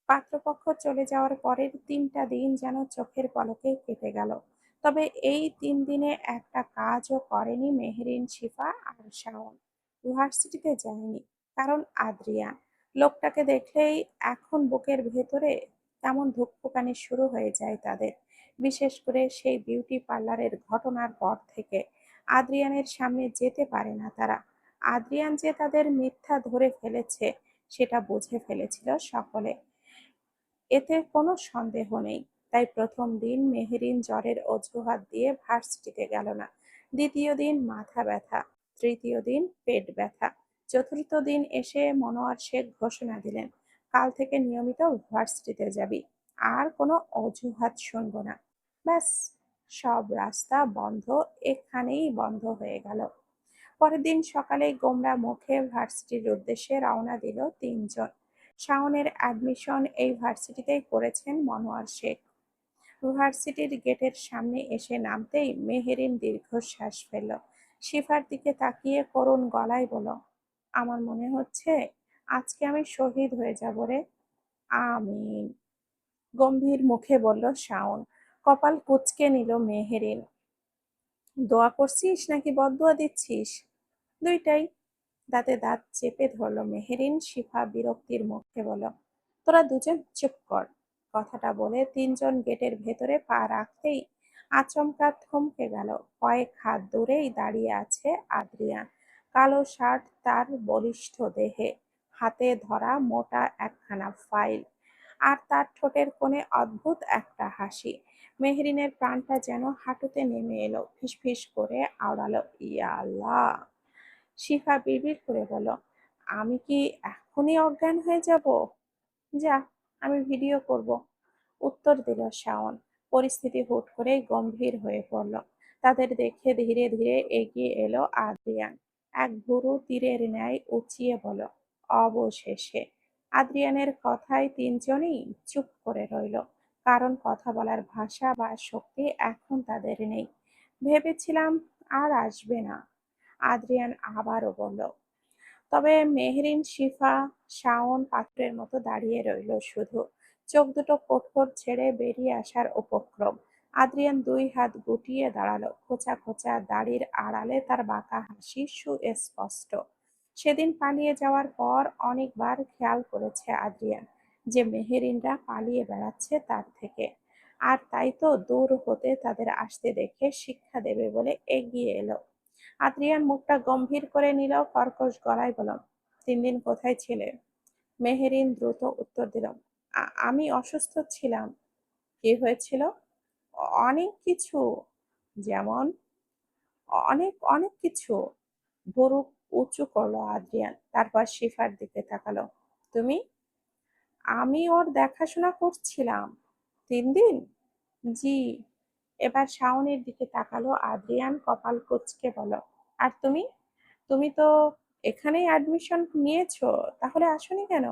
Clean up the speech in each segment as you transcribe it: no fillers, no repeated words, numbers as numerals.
পাত্রপক্ষ চলে যাওয়ার পরের ৩টা দিন যেন চোখের পলকে কেটে গেল। তবে এই ৩ দিনে একটা কাজও করেনি মেহেরিন, শিফা আর শাওন। ভার্সিটিতে যায়নি। কারণ আদ্রিয়ান। লোকটাকে দেখলেই এখন বুকের ভেতরে কেমন ধুকপুকানি শুরু হয়ে যায় তাদের। বিশেষ করে সেই বিউটি পার্লারের ঘটনার পর থেকে আদ্রিয়ানের সামনে যেতে পারে না তারা। আদ্রিয়ান যে তাদের মিথ্যা ধরে ফেলেছে সেটা বুঝে ফেলেছিল সকলে। এতে কোনো সন্দেহ নেই। তাই প্রথম দিন মেহেরিন জ্বরের অজুহাত দিয়ে ভার্সিটিতে গেল না। দ্বিতীয় দিন মাথা ব্যথা, তৃতীয় দিন পেট ব্যথা, চতুর্থ দিন এসে মনোয়ার শেখ ঘোষণা দিলেন, কাল থেকে নিয়মিত ভার্সিটিতে যাবি, আর কোনো অজুহাত শুনবো না। ব্যাস, সব রাস্তা বন্ধ, এখানেই বন্ধ হয়ে গেল। পরের দিন সকালেই গোমরা মুখে ভার্সিটির উদ্দেশ্যে রওনা দিল ৩ জন। শাওনের অ্যাডমিশন এই ভার্সিটিতেই করেছেন মনোয়ার শেখ। ভার্সিটির গেটের সামনে এসে নামতেই মেহেরিন দীর্ঘশ্বাস ফেলল। শিফার দিকে তাকিয়ে করুণ গলায় বলল, আমার মনে হচ্ছে আজকে আমি শহীদ হয়ে যাব রে। আমিন, গম্ভীর মুখে বলল শাওন। কপাল কুঁচকে নিল মেহেরিন। দোয়া করছিস নাকি বদদোয়া দিচ্ছিস? দুইটাই। দাঁতে দাঁত চেপে ধরল মেহেরিন। শিফা বিরক্তির মুখে বলল, তোরা দুজন চুপ কর। কথাটা বলে ৩ জন গেটের ভেতরে পা রাখতেই আচমকা থমকে গেল। কয়েক হাত দূরেই দাঁড়িয়ে আছে আদ্রিয়ান। কালো শার্ট তার বলিষ্ঠ দেহে, হাতে ধরা মোটা একখানা ফাইল, আর তার ঠোঁটের কোণে অদ্ভুত একটা হাসি। মেহরিনের প্রাণটা যেন হাঁটুতে নেমে এলো। ফিসফিস করে আওড়ালো, ইয়া আল্লাহ। শিফা বিড়বিড় করে বলল, আমি কি এখনই অজ্ঞান হয়ে যাব? যা, আমি ভিডিও করব, উত্তর দিল শাওন। পরিস্থিতি হুট করেই গম্ভীর হয়ে পড়ল। তাদের দেখে ধীরে ধীরে এগিয়ে এলো আদ্রিয়ান। এক গুরু তীরের ন্যায় উঁচিয়ে বলল, অবশেষে। আদ্রিয়ানের কথায় ৩ জনই চুপ করে রইল। কারণ কথা বলার ভাষা বা শক্তি এখন তাদের নেই। ভেবেছিলাম আর আসবে না, আদ্রিয়ান আবারও বলল। তবে মেহরিন, শিফা, শাওন পাত্রের মতো দাঁড়িয়ে রইল শুধু। চোখ দুটো কোটকোট ছেড়ে বেরিয়ে আসার উপক্রম। আদ্রিয়ান ২ হাত গুটিয়ে দাঁড়ালো। খোঁচা খোঁচা দাড়ির আড়ালে তার বাঁকা হাসি সুস্পষ্ট। সেদিন পালিয়ে যাওয়ার পর অনেকবার খেয়াল করেছে আদ্রিয়ান যে মেহেরিনরা পালিয়ে বেড়াচ্ছে তার থেকে। আর তাই তো দূর হতে তাদের আসতে দেখে শিক্ষা দেবে বলে এগিয়ে এলো। আদ্রিয়ান মুখটা গম্ভীর করে নিল। কর্কশ গলায় বলল, ৩ দিন কোথায় ছিলে? মেহেরিন দ্রুত উত্তর দিল, আমি অসুস্থ ছিলাম। কি হয়েছিল? অনেক কিছু। যেমন? অনেক অনেক কিছু। ভুরু উঁচু করলো আদ্রিয়ান। তারপর শিফার দিকে তাকালো। তুমি? আমি ওর দেখাশোনা করছিলাম। ৩ দিন? জি। এবার শাওনের দিকে তাকালো আদ্রিয়ান। কপাল কুঁচকে বলল, আর তুমি? তুমি তো এখানেই অ্যাডমিশন নিয়েছো, তাহলে আসোনি কেন?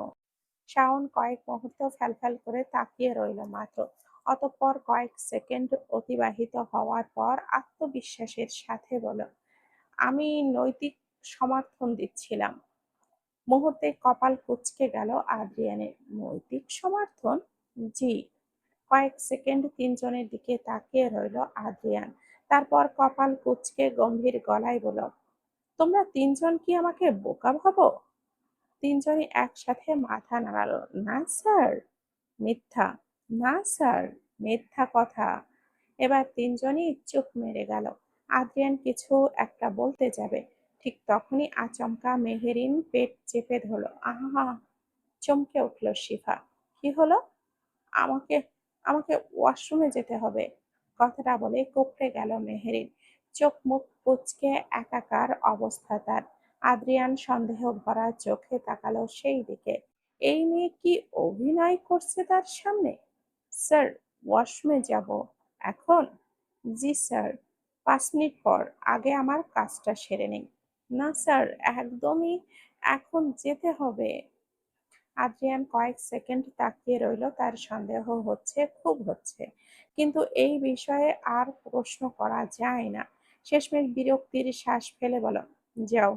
শাওন কয়েক মুহূর্ত ফ্যালফ্যাল করে তাকিয়ে রইল মাত্র। অতঃপর কয়েক সেকেন্ড অতিবাহিত হওয়ার পর আত্মবিশ্বাসের সাথে বলল, আমি নৈতিক সমর্থন দিচ্ছিলাম। মুহূর্তে কপাল কুঁচকে গেল আদ্রিয়ানের। নৈতিক সমর্থন? জি। কয়েক সেকেন্ড ৩ জনের দিকে তাকিয়ে রইল আদ্রিয়ান। তারপর কপাল কুঁচকে গম্ভীর গলায় বলল, তোমরা ৩ জন কি আমাকে বোকা ভাবো? ৩ জনই একসাথে মাথা নাড়ালো। না স্যার। মিথ্যা। না স্যার, মিথ্যা কথা। এবার ৩ জনই চুপ মেরে গেল। আদ্রিয়ান কিছু একটা বলতে যাবে, ঠিক তখনই আচমকা মেহেরিন পেট চেপে ধরল। আহা! চমকে উঠল শিফা। কি হলো? আমাকে আমাকে ওয়াশরুমে যেতে হবে। কথাটা বলে কুঁকড়ে গেল মেহেরিন। চোখ মুখ কুঁচকে একাকার অবস্থা তার। আদ্রিয়ান সন্দেহ ভরা চোখে তাকালো সেই দিকে। এই মেয়ে কি অভিনয় করছে তার সামনে? স্যার, ওয়াশরুমে যাব। এখন? জি স্যার, ৫ মিনিট পর। আগে আমার কাজটা সেরে নেই। না স্যার, একদমই এখন যেতে হবে। আদ্রিয়ান কয়েক সেকেন্ড তাকিয়ে রইল। তার সন্দেহ হচ্ছে, খুব হচ্ছে, কিন্তু এই বিষয়ে আর প্রশ্ন করা যায় না। শেষমেশ বিরক্তির শ্বাস ফেলে বলল, যাও।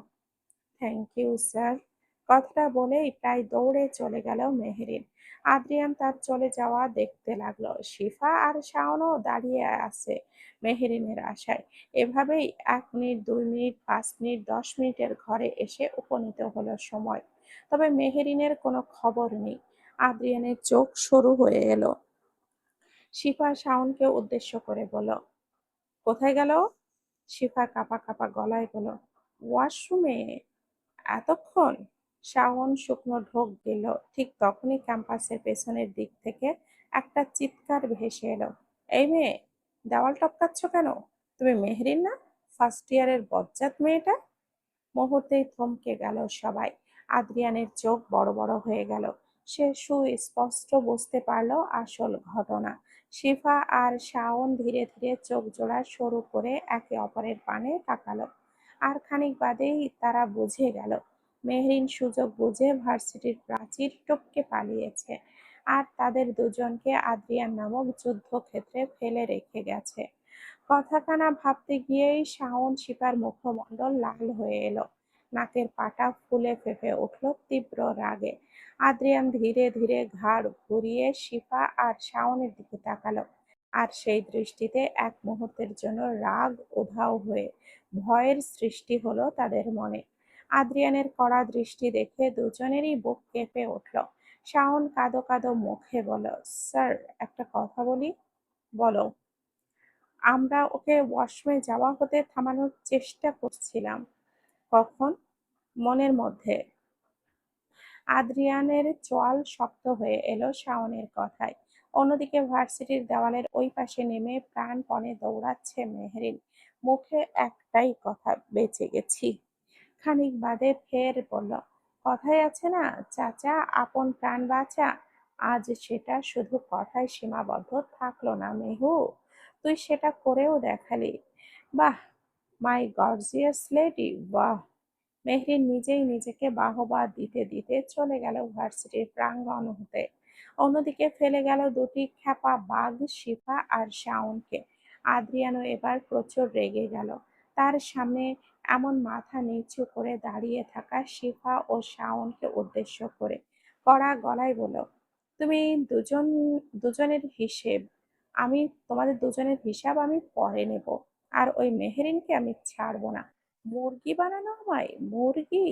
Thank you sir. কথাটা বলেই প্রায় দৌড়ে চলে গেল মেহেরিন। আদ্রিয়ান তার চলে যাওয়া দেখতে লাগলো। শিফা আর শাওনও দাঁড়িয়ে আছে মেহেরিনের আশায়। এভাবেই 1 মিনিট, 2 মিনিট, 5 মিনিট, 10 মিনিটের ঘরে এসে উপনীত হলো সময়। তবে মেহেরিনের কোনো খবর নেই। আদ্রিয়ানের চোখ সরু হয়ে এলো। শিফা শাওনকে উদ্দেশ্য করে বলল, কোথায় গেল ও?" শিফা কাঁপা কাঁপা গলায় বলল, ওয়াশরুমে। এতক্ষণ? শাওন শুকনো ঢোক গেল। ঠিক তখনই ক্যাম্পাসের পেছনের দিক থেকে একটা চিৎকার ভেসে এলো, এই মেয়ে, দেওয়াল টপকাচ্ছ কেন? তুমি মেহরিন না, ফার্স্ট ইয়ারের বজ্জাত মেয়েটা? মুহূর্তেই থমকে গেল সবাই। আদ্রিয়ানের চোখ বড় বড় হয়ে গেল। সে সুস্পষ্ট বুঝতে পারল আসল ঘটনা। শিফা আর শাওন ধীরে ধীরে চোখ জোড়া সরু করে একে অপরের পানে তাকালো। আর খানিক বাদেই তারা বুঝে গেল মেহরিন সুযোগ বুঝে ভার্সিটির প্রাচীর টপকে পালিয়েছে, আর তাদের দুজনকে আদ্রিয়ান নামক যুদ্ধক্ষেত্রে ফেলে রেখে গেছে। কথাখানা ভাবতে গিয়েই শাওন শিপার মুখমণ্ডল লাল হয়ে এলো। নাকের পাটা ফুলে ফেঁপে উঠল তীব্র রাগে। আদ্রিয়ান ধীরে ধীরে ঘাড় ঘুরিয়ে শিফা আর শাওনের দিকে তাকালো। আর সেই দৃষ্টিতে এক মুহূর্তের জন্য রাগ উধাও হয়ে ভয়ের সৃষ্টি হলো তাদের মনে। আদ্রিয়ানের কড়া দৃষ্টি দেখে দুজনেরই বুক কেঁপে উঠল। শাওন কাঁদো কাঁদো মুখে বলল, স্যার, একটা কথা বলি। বলো। আমরা ওকে ওয়াশরুমে যাওয়া হতে থামানোর চেষ্টা করছিলাম। কখন? মনের মধ্যে। আদ্রিয়ানের চোয়াল শক্ত হয়ে এলো শাওনের কথায়। অন্যদিকে ভার্সিটির দেওয়ালের ওই পাশে নেমে প্রাণপণে দৌড়াচ্ছে মেহরিন। মুখে একটাই কথা, বেঁচে গেছি। খানিক বাদে ফের বলল, কথায় আছে না, চাচা আপন প্রাণ বাঁচা। আজ সেটা শুধু কথায় সীমাবদ্ধ থাকলো না মেহু, তুই সেটা করেও দেখালি। বাহ, মাই গর্জিয়াস লেডি, বাহ। মেহরিন নিজেই নিজেকে বাহবা দিতে দিতে চলে গেল ভার্সিটির প্রাঙ্গণ হতে। অন্যদিকে ফেলে গেল দুটি খ্যাপা বাঘ, শিফা আর শাওনকে। আদ্রিয়ানো এবার প্রচুর রেগে গেল। তার সামনে এমন মাথা নিচু করে দাঁড়িয়ে থাকা শিফা ও শাওনকে উদ্দেশ্য করে কড়া গলায় বলল, তুমি দুজন দুজনের হিসেব আমি তোমাদের দুজনের হিসাব আমি পরে নেব। আর ওই মেহেরিনকে আমি ছাড়বো না। মুরগি বানানো আমায়, মুরগি?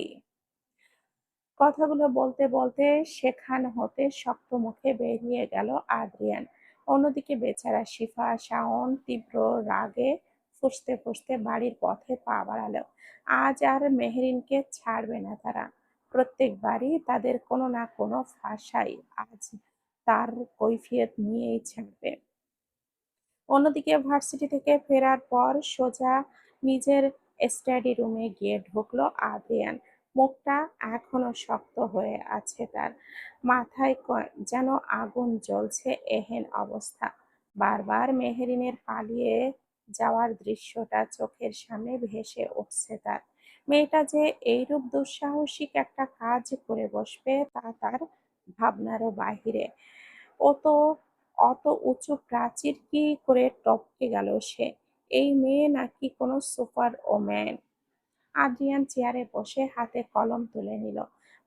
কথাগুলো বলতে বলতে সেখান হতে শক্ত মুখে বেরিয়ে গেল আদ্রিয়ান। অন্যদিকে বেচারা শিফা শাওন তীব্র রাগে ফুঁসতে ফুঁসতে বাড়ির পথে পা বাড়ালো। আজ আর মেহরিনকে ছাড়বে না তারা। প্রত্যেকবারই তাদের কোনো না কোনো ভাষায় আজ তার কৈফিয়ত নিয়েই ছাড়বে। অন্যদিকে ভার্সিটি থেকে ফেরার পর সোজা নিজের স্টাডি রুমে গিয়ে ঢুকলো আদ্রিয়ান। মুখটা এখনো শক্ত হয়ে আছে তার। মাথায় যেন আগুন জ্বলছে এহেন অবস্থা। বারবার মেহেরিনের পালিয়ে যাওয়ার দৃশ্যটা চোখের সামনে ভেসে উঠছে তার। মেয়েটা যে এইরূপ দুঃসাহসিক একটা কাজ করে বসবে তা তার ভাবনারও বাহিরে। ও তো অত উঁচু প্রাচীর কি করে টপকে গেল সে? এই মেয়ে নাকি কোনো সুপার ওম্যান? আদ্রিয়ান চেয়ারে বসে হাতে কলম তুলে নিল।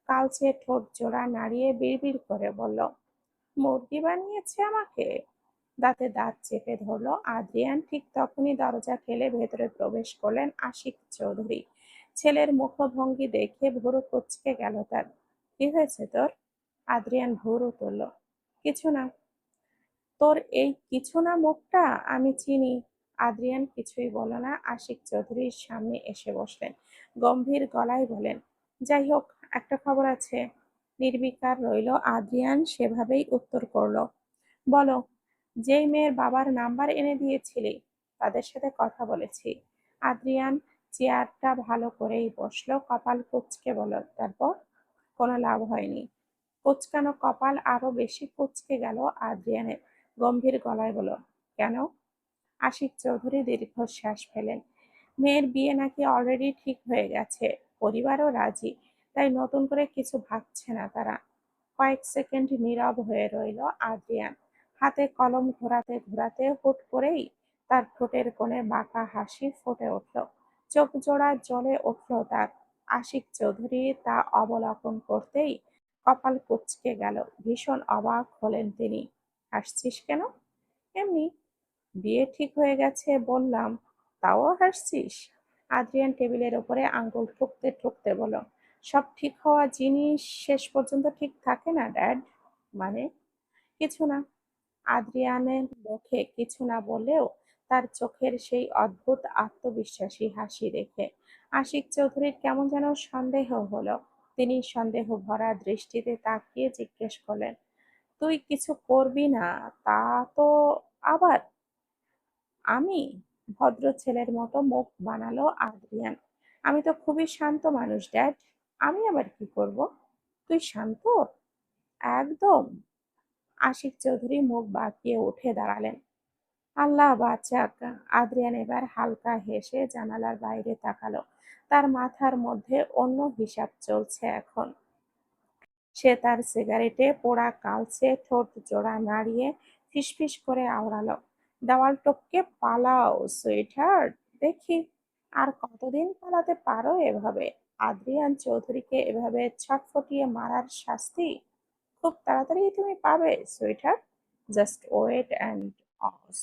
কালচে ঠোঁট জোড়া নাড়িয়ে বিড়বিড় করে বলল, মুরগি বানিয়েছে আমাকে। দাঁতে দাঁত চেপে ধরলো আদ্রিয়ান। ঠিক তখনই দরজা ঠেলে ভেতরে প্রবেশ করলেন আশিক চৌধুরী। ছেলের মুখভঙ্গি দেখে ভুরু কুঁচকে গেল তার। কি হয়েছে তোর? আদ্রিয়ান ভুরু তুলল। কিছু না। তোর এই কিছু না মুখটা আমি চিনি। আদ্রিয়ান কিছুই বলল না, আশিক চৌধুরীর সামনে এসে বসলেন। গম্ভীর গলায় বলেন, যাই হোক, একটা খবর আছে। নির্বিকার রইল আদ্রিয়ান সেভাবেই উত্তর করল, বলো। যেই মেয়ের বাবার নাম্বার এনে দিয়েছিলি তাদের সাথে কথা বলেছি। আদ্রিয়ান চেয়ারটা ভালো করেই বসলো, কপাল কুঁচকে বলল, তারপর? কোনো লাভ হয়নি। কুঁচকানো কপাল আরো বেশি কুঁচকে গেল আদ্রিয়ানের। গম্ভীর গলায় বলল, কেন? আশিক চৌধুরী দীর্ঘশ্বাস ফেলেন। মেয়ের বিয়ে নাকি অলরেডি ঠিক হয়ে গেছে, পরিবারও রাজি, তাই নতুন করে কিছু ভাবছে না তারা। কয়েক সেকেন্ড নীরব হয়ে রইল আদ্রিয়ান। হাতে কলম ঘোরাতে ঘোরাতে হুট করেই তার ঠোঁটের কোণে বাঁকা হাসি ফুটে উঠল। চোখ জোড়া জ্বলে উঠল তার। আশিক চৌধুরী তা অবলোকন করতেই কপাল কুঁচকে গেল। ভীষণ অবাক হলেন তিনি। হাসছিস কেন? এমনি, বিয়ে ঠিক হয়ে গেছে বললাম, তাও হাসছিস? আদ্রিয়ান টেবিলের ওপরে আঙ্গুল ঠুকতে ঠুকতে বলল, সব ঠিক হওয়া জিনিস শেষ পর্যন্ত ঠিক থাকে না ড্যাড। মানে? কিছু না। আদ্রিয়ানের মুখে কিছু না বললেও তার চোখের সেই অদ্ভুত আত্মবিশ্বাসী হাসি দেখে আশিক চৌধুরীর কেমন যেন সন্দেহ হলো। তিনি সন্দেহ ভরা দৃষ্টিতে তাকিয়ে জিজ্ঞেস করলেন, তুই কিছু করবি না? তা তো আবার? আমি? ভদ্র ছেলের মতো মুখ বানালো আদ্রিয়ান। আমি তো খুবই শান্ত মানুষ ড্যাড। আমি আবার কি করব? তুই শান্ত? একদম। আশিক চৌধুরী মুখ বাঁকিয়ে উঠে দাঁড়ালেন। আল্লাহ বাঁচাক। আদ্রিয়ান এবার হালকা হেসে জানালার বাইরে তাকালো। তার মাথার মধ্যে অন্য হিসাব চলছে এখন। সে তার সিগারেটে পোড়া কালচে ঠোঁট জোড়া নাড়িয়ে ফিসফিস করে আওড়ালো, দেওয়াল টপকে পালাও সুইটহার্ট। দেখি আর কতদিন পালাতে পারো এভাবে। আদ্রিয়ান চৌধুরীকে এভাবে ছটফটিয়ে মারার শাস্তি খুব তাড়াতাড়ি তুমি পাবে সুইটহার্ট। জাস্ট ওয়েট অ্যান্ড অস।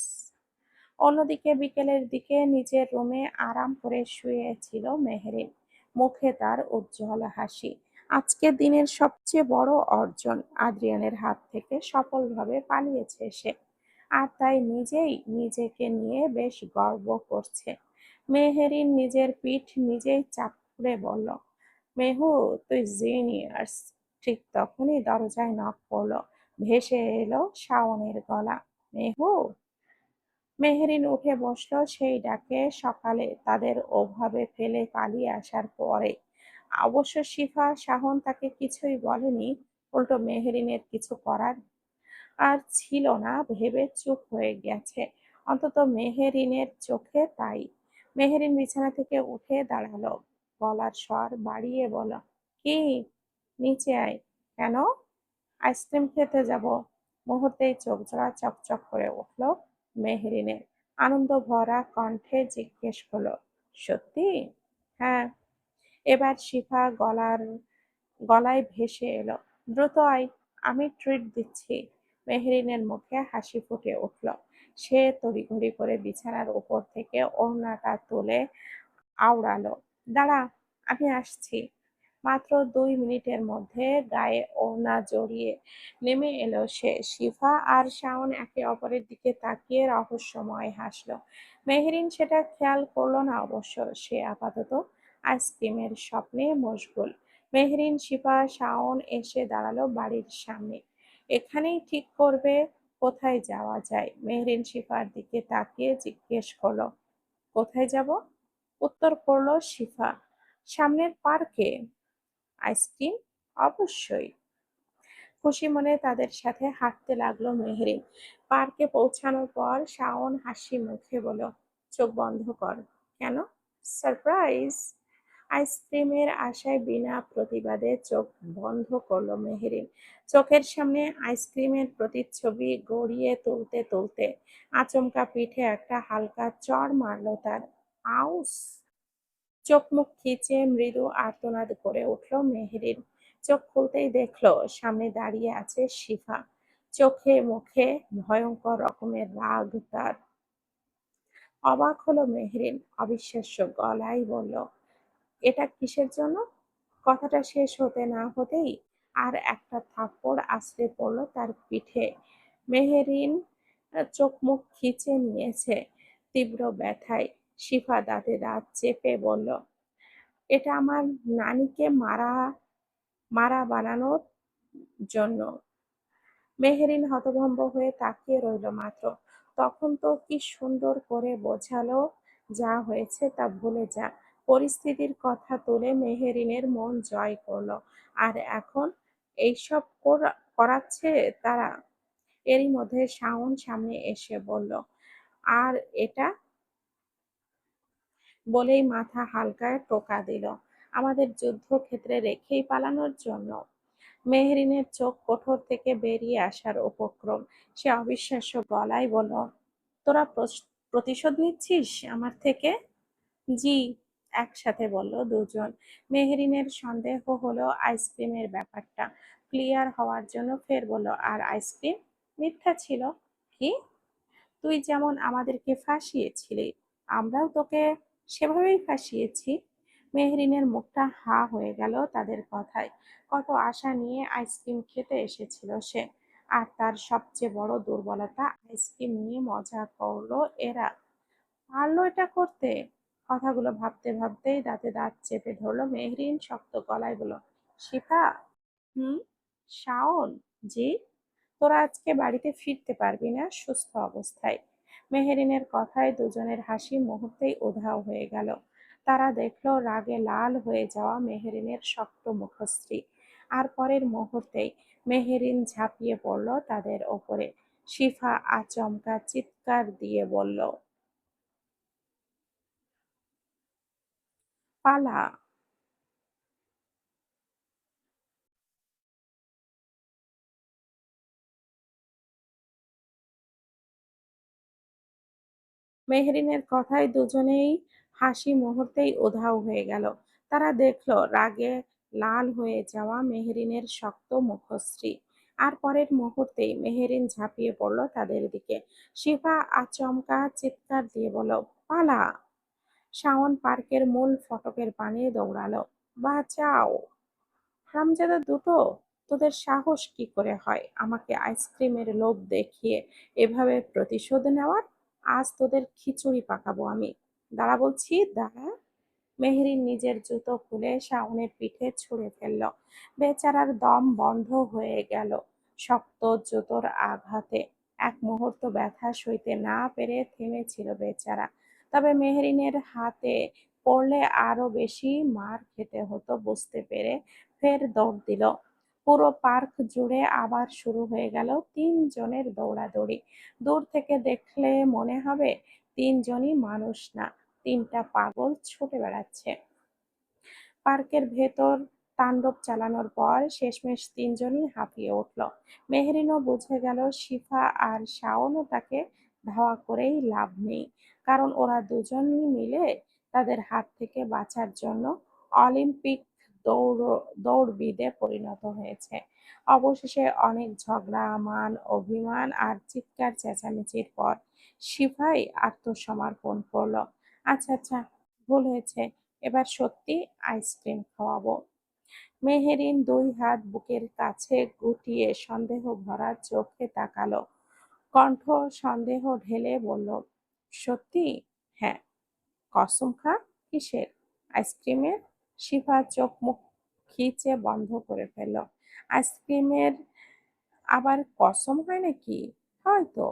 অন্যদিকে বিকেলের দিকে নিজের রুমে আরাম করে শুয়েছিল মেহরিন। মুখে তার উজ্জ্বল হাসি। আজকের দিনের সবচেয়ে বড় অর্জন, আদ্রিয়ানের হাত থেকে সফলভাবে পালিয়েছে সে। আর তাই নিজেই নিজেকে নিয়ে বেশ গর্ব করছে। মেহেরিন নিজের পিঠ নিজেই চাপড়ে বলল, মেহু, তুই জিনিয়াস। ঠিক তখনই দরজায় নক পড়ল। ভেসে এলো শাওনের গলা। মেহু। মেহরিন উঠে বসলো সেই ডাকে। সকালে তাদের ওভাবে ফেলে পালিয়ে আসার পরে অবশ্য শিফা শাহন তাকে কিছুই বলেনি। উল্টো মেহরিনের কিছু করার আর ছিল না ভেবে চুপ হয়ে গেছে। অন্তত মেহেরিনের চোখে তাই। মেহেরিন বিছানা থেকে উঠে দাঁড়ালো, গলার স্বর বাড়িয়ে বলল, কি? নিচে আয়। কেন? আইসক্রিম খেতে যাব। মুহূর্তেই চোখ জোড়া চকচক করে উঠল মেহরিনের। আনন্দ ভরা কণ্ঠে জিজ্ঞেস করলো, সত্যি? হ্যাঁ। এবার শিফা গলায় ভেসে এলো, দ্রুত আয়, আমি ট্রিট দিচ্ছি। মেহরিনের মুখে হাসি ফুটে উঠল। সে তড়িঘড়ি করে বিছানার উপর থেকে ওড়নাটা তুলে আওড়ালো, দাঁড়া, আমি আসছি। মাত্র ২ মিনিটের মধ্যে গায়ে ওড়না জড়িয়ে নেমে এলো সে। শিফা আর শাওন একে অপরের দিকে তাকিয়ে রহস্যময় হাসলো। মেহরিন সেটা খেয়াল করলো না অবশ্য। সে আপাতত আইসক্রিমের স্বপ্নে মশগুল। মেহরিন, শিফা, শাওন এসে দাঁড়ালো বাড়ির সামনে। এখানেই ঠিক করবে কোথায় যাওয়া যায়। মেহরিন শিফার দিকে তাকিয়ে জিজ্ঞেস করলো, কোথায় যাব? উত্তর করল শিফা, সামনের পার্কে। আইসক্রিম? অবশ্যই। খুশি মনে তাদের সাথে হাঁটতে লাগলো মেহরিন। পার্কে পৌঁছানোর পর শাওন হাসি মুখে বলল, চোখ বন্ধ কর। কেন? সারপ্রাইজ। আইসক্রিমের আশায় বিনা প্রতিবাদে চোখ বন্ধ করলো মেহরিন। চোখের সামনে আইসক্রিমের প্রতিচ্ছবি গড়িয়ে তুলতে তুলতে আচমকা পিঠে একটা হালকা চড় মারলো তার। আউস! চোখ মুখ খিচে মৃদু আর্তনাদ করে উঠল মেহেরিন। চোখ খুলতেই দেখলো সামনে দাঁড়িয়ে আছে শিফা। চোখে মুখে ভয়ঙ্কর রকমের রাগ তার। অবাক হলো মেহরিন, অবিশ্বাস্য গলায় বলল, এটা কিসের জন্য? কথাটা শেষ হতে না হতেই আর একটা থাপ্পড় আছড়ে পড়ল তার পিঠে। মেহেরিন চোখ মুখ খিচে নিয়েছে তীব্র ব্যথায়। শিফা দাঁতে দাঁত চেপে বলল, এটা আমার নানিকে মারা মারা বানানোর জন্য। মেহেরিন হতভম্ব হয়ে তাকিয়ে রইল মাত্র। তখন তো কি সুন্দর করে বোঝালো, যা হয়েছে তা ভুলে যা। পরিস্থিতির কথা তুলে মেহেরিনের মন জয় করলো। আর এখন এইসব করাচ্ছে তারা। এরই মধ্যে শাওন সামনে এসে বলল, আর এটা বলেই মাথা হালকা টোকা দিল, আমাদের যুদ্ধক্ষেত্রে রেখেই পালানোর জন্য। মেহরিনের চোখ কোঠর থেকে বেরিয়ে আসার উপক্রম। সে অবিশ্বাস্য গলায় বলল, তোরা প্রতিশোধ নিচ্ছিস আমার থেকে? জি, একসাথে বলল দুজন। মেহরিনের সন্দেহ হলো আইসক্রিমের ব্যাপারটা ক্লিয়ার হওয়ার জন্য ফের বলল, আর আইসক্রিম? মিথ্যা ছিল। কি? তুই যেমন আমাদেরকে ফাঁসিয়েছিলি, আমরাও তোকে সেভাবেই ফাঁসিয়েছি। মেহরিনের মুখটা হা হয়ে গেল তাদের কথায়। কত আশা নিয়ে আইসক্রিম খেতে এসেছিল সে, আর তার সবচেয়ে বড় দুর্বলতা আইসক্রিম নিয়ে মজা করলো এরা। পারলো এটা করতে? কথাগুলো ভাবতে ভাবতেই দাঁতে দাঁত চেপে ধরলো মেহরিন, শক্ত গলায় বলল, শিফা। হুম? শাওন? জি? তোরা আজকে বাড়িতে ফিরতে পারবি না সুস্থ অবস্থায়। মেহেরিনের কথায় দুজনের হাসি মুহূর্তেই উধাও হয়ে গেল। তারা দেখলো রাগে লাল হয়ে যাওয়া মেহেরিনের শক্ত মুখশ্রী। আর পরের মুহূর্তেই মেহেরিন ঝাঁপিয়ে পড়ল তাদের ওপরে। শিফা আচমকা চিৎকার দিয়ে বলল, পালা! মেহরিনের কথায় দুজনেই হাসি মুহূর্তেই উধাও হয়ে গেল। তারা দেখল রাগে লাল হয়ে যাওয়া মেহরিনের শক্ত মুখশ্রী। আর পরের মুহূর্তেই মেহরিন ঝাঁপিয়ে পড়ল তাদের দিকে। শিফা আচমকা চিৎকার দিয়ে বলল, পালা! শাওন পার্কের মূল ফটকের পানে দৌড়ালো। বাঁচাও! হারামজাদা দুটো! তোদের সাহস কি করে হয় আমাকে আইসক্রিমের লোভ দেখিয়ে এভাবে প্রতিশোধ নেওয়ার? আজ তোদের খিচুড়ি পাকাবো আমি। দাঁড়া বলছি, দাঁড়া! মেহরিন নিজের জুতো খুলে শাওনের পিঠে ছুঁড়ে ফেলল। বেচারার দম বন্ধ হয়ে গেল শক্ত জুতোর আঘাতে। এক মুহূর্ত ব্যথা সইতে না পেরে থেমেছিল বেচারা। তবে মেহরিনের হাতে পড়লে আরো বেশি মার খেতে হতো বুঝতে পেরে ফের দৌড় দিল। পুরো পার্ক জুড়ে আবার শুরু হয়ে গেল তিনজনের দৌড়াদৌড়ি। দূর থেকে দেখলে মনে হবে তিনজনই মানুষ না, তিনটা পাগল ছুটে বেড়াচ্ছে। পার্কের ভেতর তাণ্ডব চালানোর পর শেষমেশ তিনজনই হাঁপিয়ে উঠল। মেহরিনও বুঝে গেল শিফা আর শাওনও তাকে ধাওয়া করেই লাভ নেই, কারণ ওরা দুজনই মিলে তাদের হাত থেকে বাঁচার জন্য অলিম্পিক দৌড় দৌড়বিদে পরিণত হয়েছে। অবশেষে অনেক ঝগড়া, মান অভিমান আর চিৎকার চেঁচামেচির পর শিফাই আত্মসমর্পণ করলো। আচ্ছা আচ্ছা, ভুল হয়েছে, এবার সত্যি আইসক্রিম খাওয়াবো। মেহেরিন দুই হাত বুকের কাছে গুটিয়ে সন্দেহ ভরা চোখে তাকালো। কণ্ঠ সন্দেহ ঢেলে বলল, সত্যি? হ্যাঁ। কসম খা। কিসের? আইসক্রিমের। শিফা চোখ মুখ খিচে বন্ধ করে ফেলল। আইসক্রিমের আবার কসম হয় নাকি? হয়তো।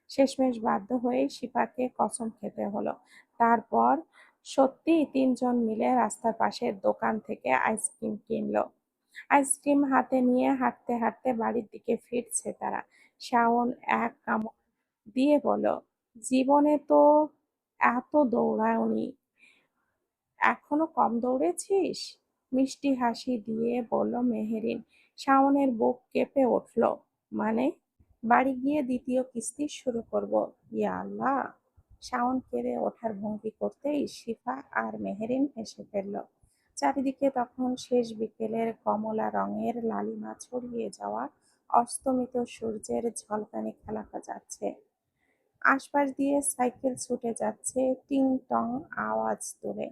শেষমেশ বাধ্য হয়ে শিফাকে কসম খেতে হলো। তারপর সত্যি তিনজন মিলে রাস্তার পাশের দোকান থেকে আইসক্রিম কিনলো। আইসক্রিম হাতে নিয়ে হাঁটতে হাঁটতে বাড়ির দিকে ফিরছে তারা। শাওন এক কামড় দিয়ে বলল, জীবনে তো এত দৌড়ায়নি, এখনো কম দৌড়েছিস? মিষ্টি হাসি দিয়ে বলল মেহেরিন। শাওনের বুক কেঁপে উঠল। মানে? বাড়ি গিয়ে দ্বিতীয় কিস্তি শুরু করব। ইয়া আল্লাহ! শাওন কেঁদে ওঠার ভঙ্গি করতেই শিফা আর মেহেরিন হেসে ফেলল। চারিদিকে তখন শেষ বিকেলের কমলা রঙের লালিমা ছড়িয়ে যাওয়া অস্তমিত সূর্যের ঝলকানি খেলা যাচ্ছে। আশপাশ দিয়ে সাইকেল ছুটে যাচ্ছে টিং টং আওয়াজ তুলে।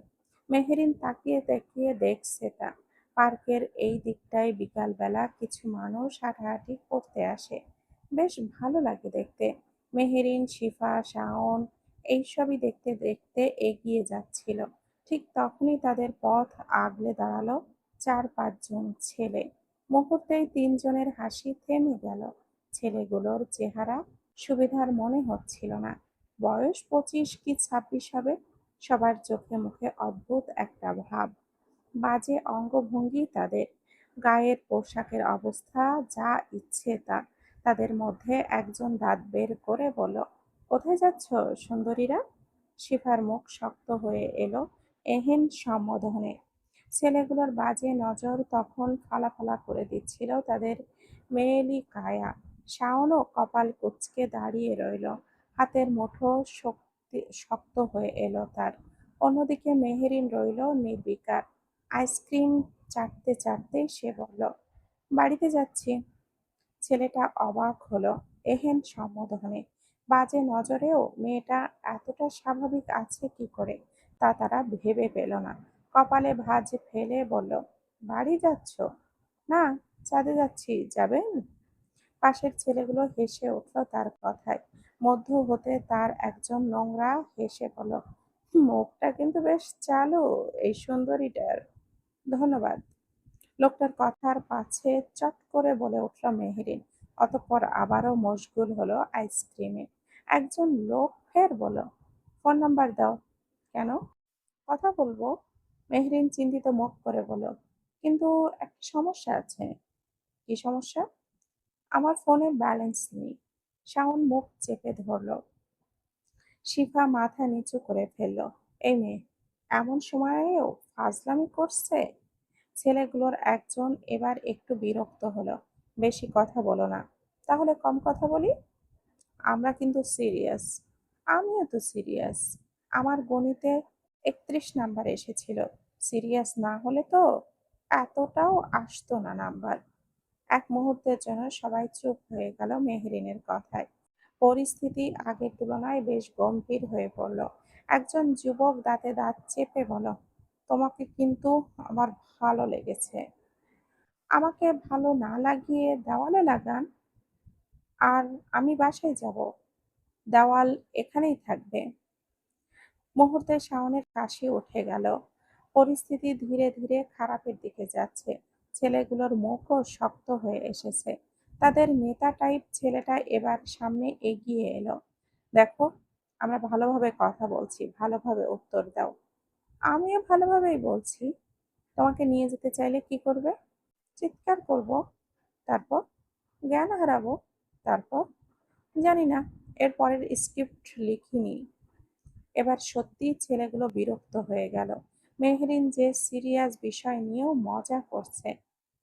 মেহেরিন তাকিয়ে তাকিয়ে দেখছে তা। পার্কের এই দিকটায় বিকালবেলা কিছু মানুষ হাঁটাহাঁটি করতে আসে। বেশ ভালো লাগে দেখতে। মেহেরিন, শিফা, শাওন এইসবই দেখতে দেখতে এগিয়ে যাচ্ছিল। ঠিক তখনই তাদের পথ আগলে দাঁড়ালো চার পাঁচজন ছেলে। মুহূর্তেই তিনজনের হাসি থেমে গেল। ছেলেগুলোর চেহারা সুবিধার মনে হচ্ছিল না। বয়স 25 কি 26 হবে। সবার চোখে মুখে অদ্ভুত একটা ভাব। বাজে অঙ্গভঙ্গি তাদের। গায়ের পোশাকের অবস্থা যা ইচ্ছে তা। তাদের মধ্যে একজন দাঁত বের করে বলল, কোথায় যাচ্ছ সুন্দরীরা? শিফার মুখ শক্ত হয়ে এলো এহেন সম্বোধনে। ছেলেগুলোর বাজে নজর তখন ফালাফালা করে দিচ্ছিল তাদের মেয়েলি কায়া। শাওনও কপাল কুঁচকে দাঁড়িয়ে রইল। হাতের মুঠো শক্ত হয়ে এলো তার। অন্যদিকে মেহেরিন রইল নির্বিকার। আইসক্রিম চাটতে চাটতেই সে বলল, বাড়িতে যাচ্ছি। ছেলেটা অবাক হলো এহেন সম্বোধনে। বাজে নজরেও মেয়েটা এতটা স্বাভাবিক আছে কি করে তা তারা ভেবে পেল না। কপালে ভাঁজ ফেলে বলল, বাড়ি যাচ্ছ? না, চাঁদে যাচ্ছি, যাবেন? পাশের ছেলেগুলো হেসে উঠল তার কথায়। মধ্য হতে তার একজন নোংরা হেসে বলল, মুখটা কিন্তু বেশ চালু এই সুন্দরীটার। ধন্যবাদ। লোকটার কথার পাছে চট করে বলে উঠল মেহেরিন। অতঃপর আবারও মশগুল হলো আইসক্রিমে। একজন লোক ফের বলল, ফোন নাম্বার দাও। কেন? কথা বলবো। মেহরিন চিন্তিত মুখ করে বলল, কিন্তু একটা সমস্যা আছে। কি সমস্যা? আমার ফোনে ব্যালেন্স নেই। শাওন মুখ চেপে ধরল। শিফা মাথা নিচু করে ফেলল। এই মেয়ে এমন সময়েও ফাজলামি করছে। ছেলেগুলোর একজন এবার একটু বিরক্ত হলো। বেশি কথা বলো না। তাহলে কম কথা বলি? আমরা কিন্তু সিরিয়াস। আমিও তো সিরিয়াস। আমার গণিতে ৩১ নাম্বার এসেছিল। সিরিয়াস না হলে তো এতটাও আসতো না নাম্বার। এক মুহূর্তের জন্য সবাই চুপ হয়ে গেল মেহরিনের কথায়। পরিস্থিতি আগের তুলনায় বেশ গম্ভীর হয়ে পড়ল। একজন যুবক দাঁতে দাঁত চেপে বলল, তোমাকে কিন্তু আমার ভালো লেগেছে। আমাকে ভালো না লাগিয়ে দেওয়ালে লাগান, আর আমি বাসায় যাব। দেওয়াল এখানেই থাকবে। মুহূর্তে শাওনের কাশি উঠে গেল। পরিস্থিতি ধীরে ধীরে খারাপের দিকে যাচ্ছে। ছেলেগুলোর মুখও শক্ত হয়ে এসেছে। তাদের নেতা টাইপ ছেলেটা এবার সামনে এগিয়ে এলো। দেখো, আমরা ভালোভাবে কথা বলছি, ভালোভাবে উত্তর দাও। আমিও ভালোভাবেই বলছি। তোমাকে নিয়ে যেতে চাইলে কি করবে? চিৎকার করব। তারপর? জ্ঞান হারাবো। তারপর? জানি না, এর পরের স্ক্রিপ্ট লিখিনি। এবার সত্যিই ছেলেগুলো বিরক্ত হয়ে গেল। মেহরিন যে সিরিয়াস বিষয় নিয়েও মজা করছে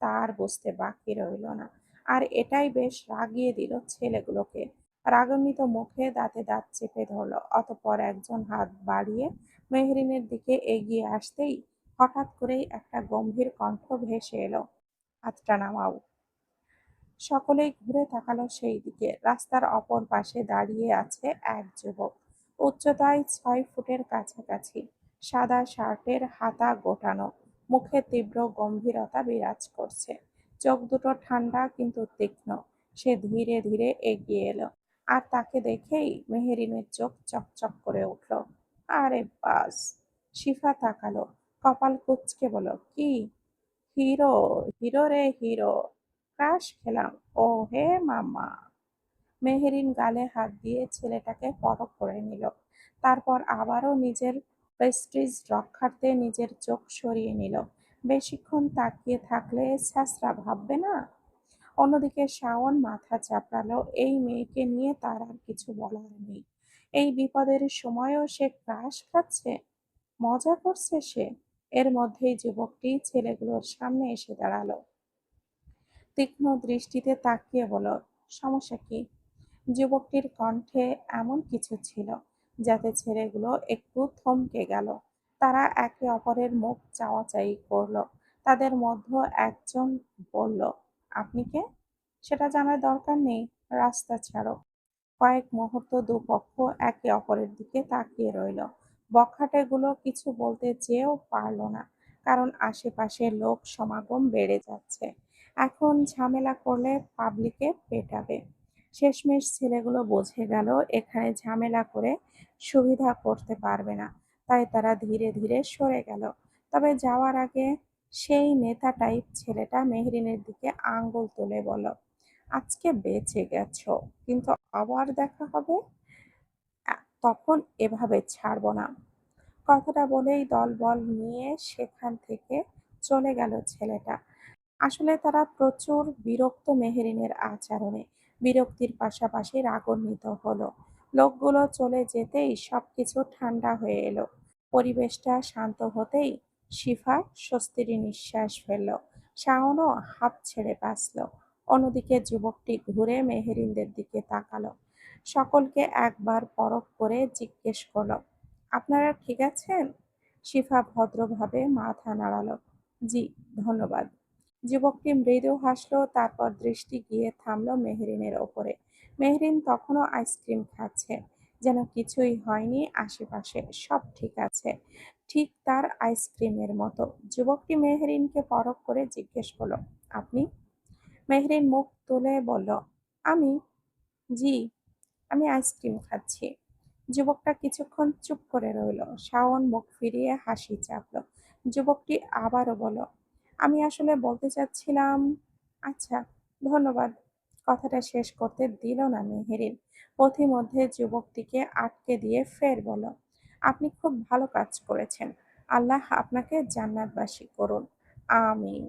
তা আর বুঝতে বাকি রইল না। আর এটাই বেশ রাগিয়ে দিল ছেলেগুলোকে। রাগান্বিত মুখে দাঁতে দাঁত চেপে ধরল। অতঃপর একজন হাত বাড়িয়ে মেহরিনের দিকে এগিয়ে আসতেই হঠাৎ করেই একটা গম্ভীর কণ্ঠ ভেসে এলো, হাতটা নামাও। সকলেই ঘুরে তাকালো সেই দিকে। রাস্তার অপর পাশে দাঁড়িয়ে আছে এক যুবক। উচ্চতায় ৬ ফুটের কাছাকাছি। সাদা শার্টের হাতা গোটানো। মুখে তীব্র গম্ভীরতা বিরাজ করছে। চোখ দুটো ঠান্ডা কিন্তু তীক্ষ্ণ। সে ধীরে ধীরে এগিয়ে এলো। আর তাকে দেখেই মেহেরিনের চোখ চকচক করে উঠল। আরে বাস! শিফা তাকালো। কপাল কুঁচকে বলল, কি? হিরো, হিরো রে হিরো! ক্রাশ খেলাম। ও হে মামা! মেহেরিন গালে হাত দিয়ে ছেলেটাকে পরখ করে নিল। তারপর আবারও নিজের প্রেস্টিজ রক্ষার্থে নিজের চোখ সরিয়ে নিল। বেশিক্ষণ তাকিয়ে থাকলে ছ্যাঁচড়া ভাববে না? অন্যদিকে শাওন মাথা চাপড়ালো। এই মেয়েকে নিয়ে তার আর কিছু বলার নেই। এই বিপদের সময়ও সে ক্রাশ খাচ্ছে, মজা করছে সে। এর মধ্যেই যুবকটি ছেলেগুলোর সামনে এসে দাঁড়ালো। তীক্ষ্ণ দৃষ্টিতে তাকিয়ে বলল, সমস্যা কি? যুবকটির কণ্ঠে এমন কিছু ছিল যাতে ছেলেগুলো একটু থমকে গেল। তারা একে অপরের মুখ চাওয়াচাই করলো। তাদের মধ্যে একজন বলল, আপনি কে? সেটা জানার দরকার নেই, রাস্তা ছাড়ো। কয়েক মুহূর্ত দুপক্ষ একে অপরের দিকে তাকিয়ে রইল। বখাটেগুলো কিছু বলতে চেয়েও পারল না, কারণ আশেপাশে লোক সমাগম বেড়ে যাচ্ছে। এখন ঝামেলা করলে পাবলিকে পেটাবে। শেষমেশ ছেলেগুলো বুঝে গেল এখানে ঝামেলা করে সুবিধা করতে পারবে না। তাই তারা ধীরে ধীরে সরে গেল। তবে যাওয়ার আগে সেই নেতা টাইপ ছেলেটা মেহরিনের দিকে আঙ্গুল তুলে বলল, আজকে বেঁচে গেছো, কিন্তু আবার দেখা হবে, তখন এভাবে ছাড়বো না। কথাটা বলেই দলবল নিয়ে সেখান থেকে চলে গেল ছেলেটা। আসলে তারা প্রচুর বিরক্ত মেহেরিনের আচরণে। বিরক্তির পাশাপাশি রাগান্বিত হলো। লোকগুলো চলে যেতেই সবকিছু ঠান্ডা হয়ে এলো। পরিবেশটা শান্ত হতেই শিফা স্বস্তির নিঃশ্বাস ফেলল। শাওনও হাঁপ ছেড়ে বাঁচল। অন্যদিকে যুবকটি ঘুরে মেহেরিনদের দিকে তাকালো। সকলকে একবার পরখ করে জিজ্ঞেস করলো, আপনারা ঠিক আছেন? শিফা ভদ্রভাবে মাথা নাড়ালো। জি, ধন্যবাদ। যুবকটি মৃদু হাসলো, তারপর দৃষ্টি গিয়ে থামলো মেহরিনের ওপরে। মেহরিন তখনও আইসক্রিম খাচ্ছে, যেন কিছুই হয়নি আশেপাশে, সব ঠিক আছে, ঠিক তার আইসক্রিমের মতো। যুবকটি মেহরিনকে পরখ করে জিজ্ঞেস করলো, আপনি? মেহরিন মুখ তুলে বলল, আমি? জি, আমি আইসক্রিম খাচ্ছি। যুবকটা কিছুক্ষণ চুপ করে রইল। শাওন মুখ ফিরিয়ে হাসি চাপল। যুবকটি আবারও বলল, আমি আসলে বলতে চাচ্ছিলাম। আচ্ছা, ধন্যবাদ। কথাটা শেষ করতে দিল না মেহেরিন। পথিমধ্যে যুবকটিকে আটকে দিয়ে ফের বলল, আপনি খুব ভালো কাজ করেছেন। আল্লাহ আপনাকে জান্নাতবাসী করুন। আমিন।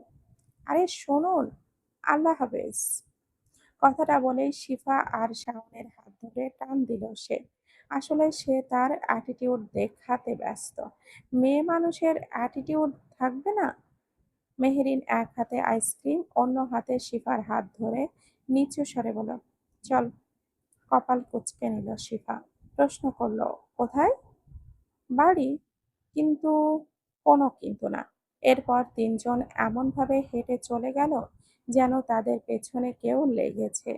আরে শুনুন, আল্লাহ হাফেজ। কথাটা বলেই শিফা আর শাওনের হাত ধরে টান দিল সে। আসলে সে তার অ্যাটিটিউড দেখাতে ব্যস্ত। মেয়ে মানুষের অ্যাটিটিউড থাকবে না? মেহেরিন এক হাতে আইসক্রিম, অন্য হাতে শিফার হাত ধরে নিচু স্বরে বলল, চল। কপাল কুঁচকে নিল শিফা। প্রশ্ন করল, কোথায়? বাড়ি। কিন্তু কোনো কিন্তু না। এরপর তিনজন এমনভাবে হেঁটে চলে গেল যেন তাদের পেছনে কেউ লেগেছে।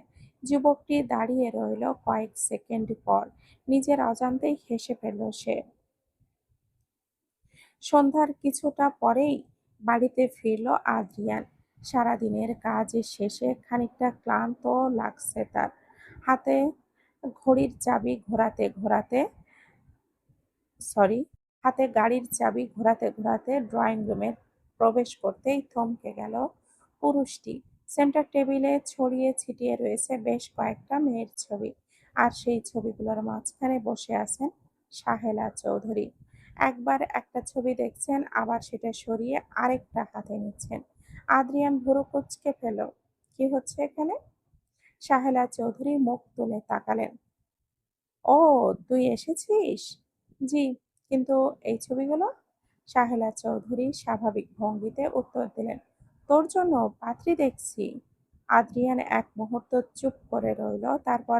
যুবকটি দাঁড়িয়ে রইল কয়েক সেকেন্ড পর। নিজের অজান্তেই হেসে ফেলল সে। সন্ধ্যার কিছুটা পরেই বাড়িতে ফিরল আদ্রিয়ান। সারাদিনের কাজ শেষে খানিকটা ক্লান্ত লাগছে তার। হাতে ঘড়ির চাবি ঘোরাতে ঘোরাতে সরি, হাতে গাড়ির চাবি ঘোরাতে ঘোরাতে ড্রয়িং রুমে প্রবেশ করতেই থমকে গেল পুরুষটি। সেন্টার টেবিলে ছড়িয়ে ছিটিয়ে রয়েছে বেশ কয়েকটা মেয়ের ছবি, আর সেই ছবিগুলোর মাঝখানে বসে আছেন সাহেলা চৌধুরী। একবার একটা ছবি দেখছেন, আবার সেটা সরিয়ে আরেকটা হাতে নিচ্ছেন। আদ্রিয়ান ভুরু কুঁচকে ফেল। কি হচ্ছে এখানে? সাহেলা চৌধুরী মুখ তুলে তাকালেন। ও, তুই এসেছিস? জি, কিন্তু এই ছবিগুলো? সাহেলা চৌধুরী স্বাভাবিক ভঙ্গিতে উত্তর দিলেন, তোর জন্য পাত্রী দেখছি। আদ্রিয়ান এক মুহূর্ত চুপ করে রইল, তারপর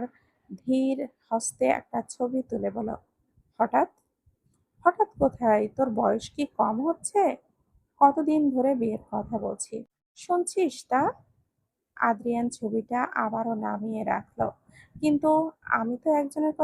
ধীর হস্তে একটা ছবি তুলে বলল, হঠাৎ? হঠাৎ কোথায়? তোর বয়স কি কম হচ্ছে? কতদিন ধরে বিয়ের কথা বলছি, শুনছিস তা? আদ্রিয়ান ছবিটা আবারও নামিয়ে রাখলো। কিন্তু আমি তো একজনের কথা